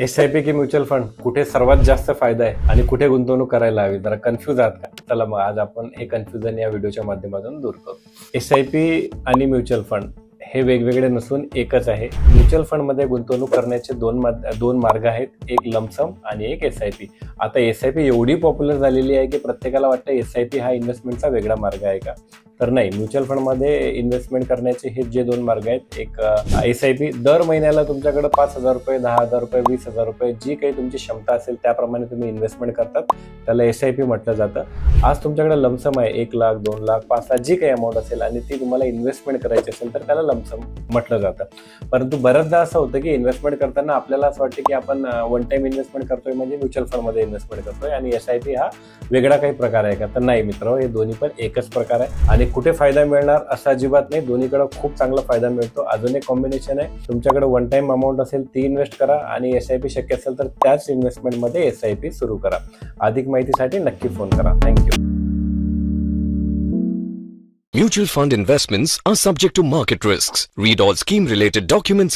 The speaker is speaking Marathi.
SIP की म्युच्युअल फंड कुठे सर्वात जास्त फायदा आहे आणि कुठे गुंतवणूक करायला हवी, जरा कन्फ्यूज आहात का? चला मग आज आपण हे कन्फ्युजन या व्हिडिओच्या माध्यमातून दूर करू. SIP आणि म्युच्युअल फंड हे वेगवेगळे नसून एकच आहे. म्युच्युअल फंड मध्ये गुंतवणूक करण्याचे दोन मार्ग आहेत, एक लमसम आणि एक SIP. आता SIP एवढी पॉप्युलर झालेली आहे की प्रत्येकाला वाटतं SIP हा इन्व्हेस्टमेंटचा वेगळा मार्ग आहे का? तर नाही, म्युच्युअल फंड मध्ये इन्व्हेस्टमेंट करण्याचे हे जे दोन मार्ग आहेत, एक SIP दर महिन्याला तुमच्याकडे 5,000 रुपये, 10,000 रुपये, 20,000 रुपये जी काही तुमची क्षमता असेल त्याप्रमाणे तुम्ही इन्व्हेस्टमेंट करतात, त्याला SIP म्हटलं जातं. आज तुमच्याकडे लमसम आहे 1 लाख, 2 लाख, 5 लाख जी काही अमाऊंट असेल आणि ती तुम्हाला इन्व्हेस्टमेंट करायची असेल तर त्याला लमसम म्हटलं जातं. परंतु बऱ्याचदा असं होतं की इन्व्हेस्टमेंट करताना आपल्याला असं वाटतं की आपण वन टाइम इन्व्हेस्टमेंट करतोय म्हणजे म्युच्युअल फंड मध्ये इन्व्हेस्टमेंट करतोय आणि SIP हा वेगळा काही प्रकार आहे का? तर नाही मित्र, हे दोन्ही पण एकच प्रकार आहे आणि कुठे फायदा मिळणार असं अजिबात नाही. दोन्हीकडे खूप चांगला फायदा मिळतो. अजून एक कॉम्बिनेशन आहे, तुमच्याकडे वन टाइम अमाऊंट असेल ती इन्व्हेस्ट करा आणि SIP शक्य असेल तर त्याच इन्व्हेस्टमेंट मध्ये SIP सुरू करा. अधिक माहितीसाठी नक्की फोन करा. Thank you. Mutual fund investments are subject to market risks. Read all scheme related documents